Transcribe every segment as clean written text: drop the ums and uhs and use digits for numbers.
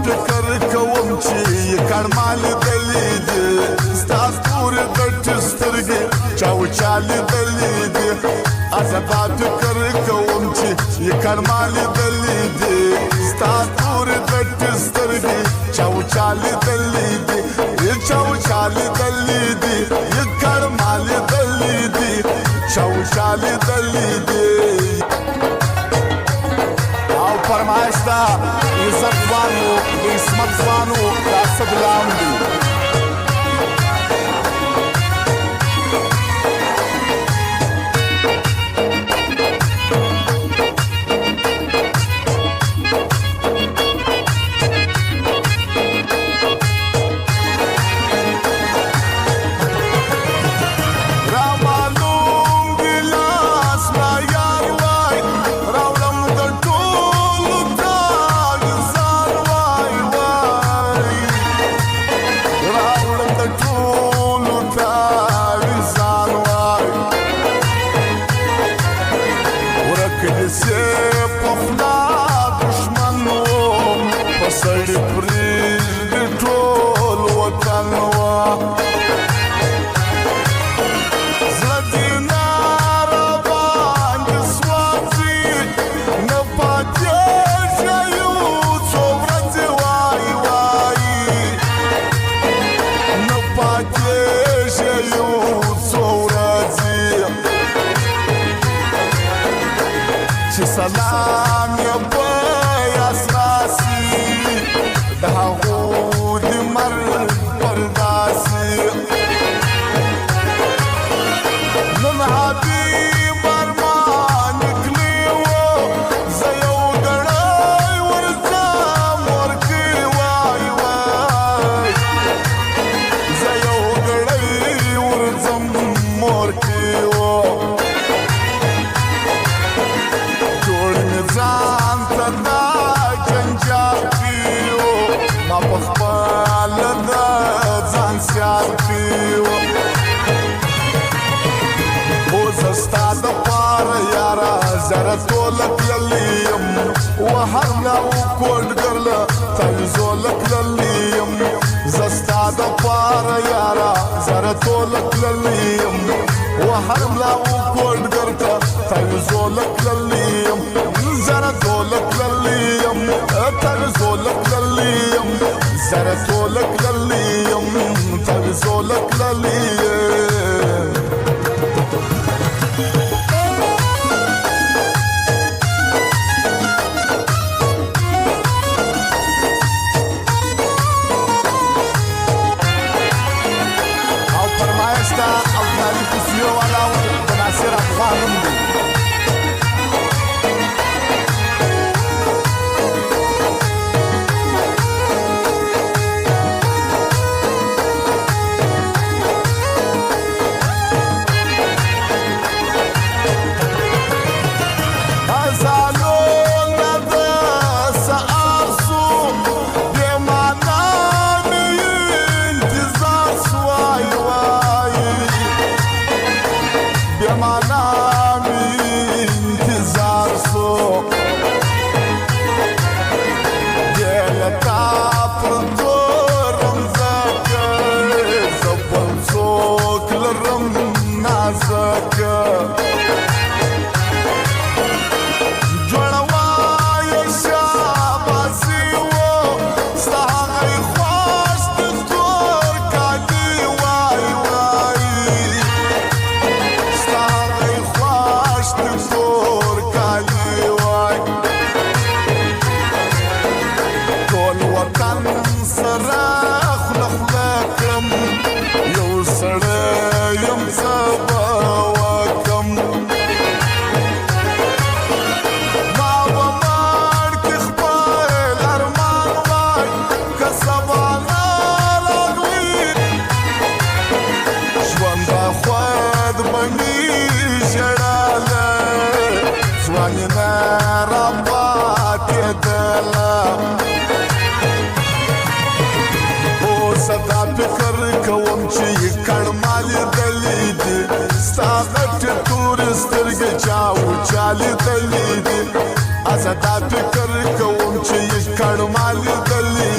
فکر کوم چې کړمال دلی دي ستا ستوري غټ سترګې چاوچالې دلی دي ازدا فکر کوم چې کړمال دلی دي ستا ستوري غټ سترګې چاوچالې دلی دي چاوچالې دلی دي کړمال دلی دي چاوچالې دلی دي فرمایش دا عزت وانو عصمت وانو دا سب لاندې سلام یا بیاس راسی دا غود مر پرداسی نن حبیب ارمان نکلیو زیو گڑای ورزام ورکی وای وای زیو گڑای ورزام ورکی وای ځان ته دا جنجال پیو ما په خپل د ځان سیال پیو او زستا د پاره یارا زره تولک للیم وهر لاو کوډ ګرل تلزولک للیم زستا د پاره یارا زره تولک للیم وهر لاو کوډ ګرل تلزولک للیم زره تولک للیم تلزولک للیم زره تولک للیم تلزولک للیم او فرمایش دا او ناری کسیو والاو بناصر افغانم دی چالي دلی دی ازدا فکر کوم چې کړمال دلی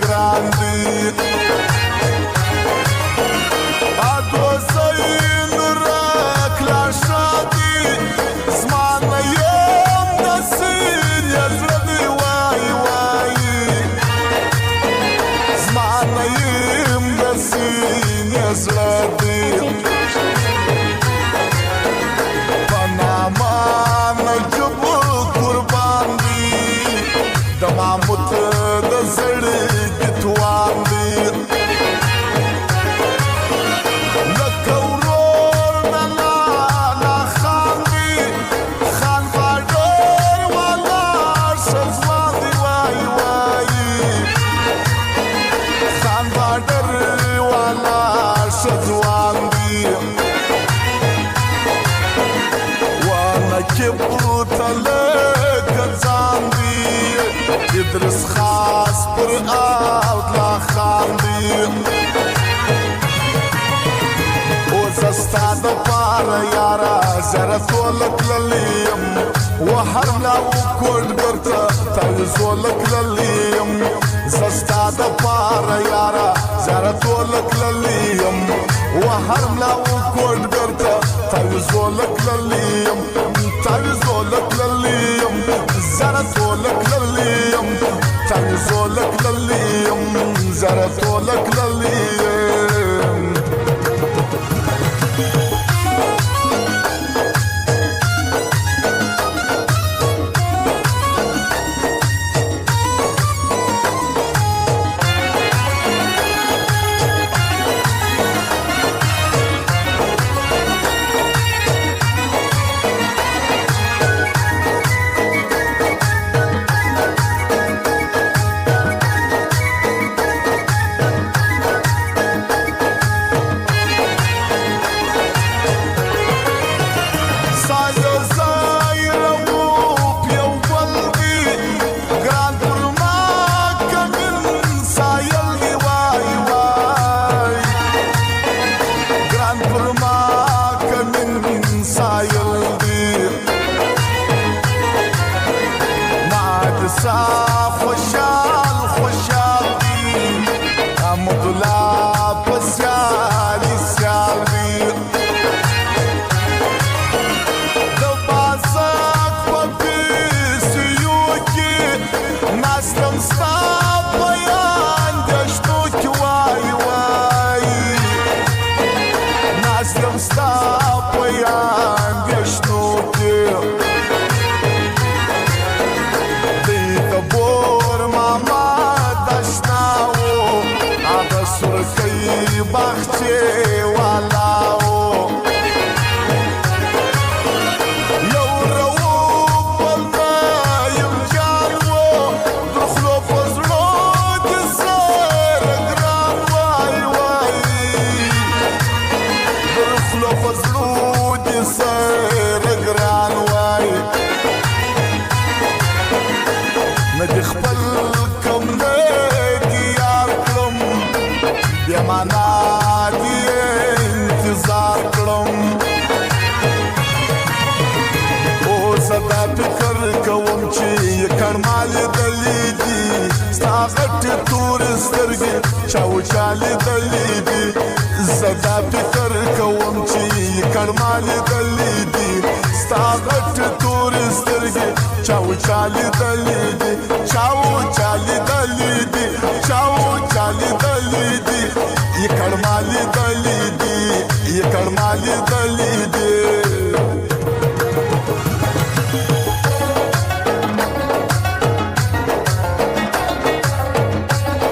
ګران دی ادو زین راکلا شادي زمانه یم نصیر یزړه دی وای وای زمانه یم نصیر یزړه دی دمامت د زړه د توان دی لکه ورور نه لالا خان دی خان باډر والا شزوان دی وای وای خان باډر والا شزوان دی وانا کې بوتله ګرځان دی ادرس خاص پر اوتلا خان دی او زستا د پاره یارا زره تولک للیم وهر لا وکړ ګرته تایزولک للیم زستا د پاره یارا زره تولک للیم وهر لا وکړ ګرته تایزولک للیم تایزولک للیم زره تولک للیم تایزولک للیم زره تولک للیم خوشال خوشال دی امدلا پسیالی سیال دی دبازک پپیسیو کی ناسلم ستا بیان دشتو کی وای وای ناسلم ستا بیان دشتو کی باغچه والاو یو رو بلنا یم جانو دخلو فزلو دی سر گران وای وای دخلو فزلو دی سر گران وای ندی خپل کم ندی یار کلم بیمانا دی انتظار کړم او زدا فکر کوم چې کړمال دلی دي ستا غټ تور سترګې چاوچال دلی دي زدا فکر کوم چې کړمال دلی دي ستا غټ تور سترګې چاوچال دلی دي چاوچال دلی دي چاوچال دلی دي کړمال دلی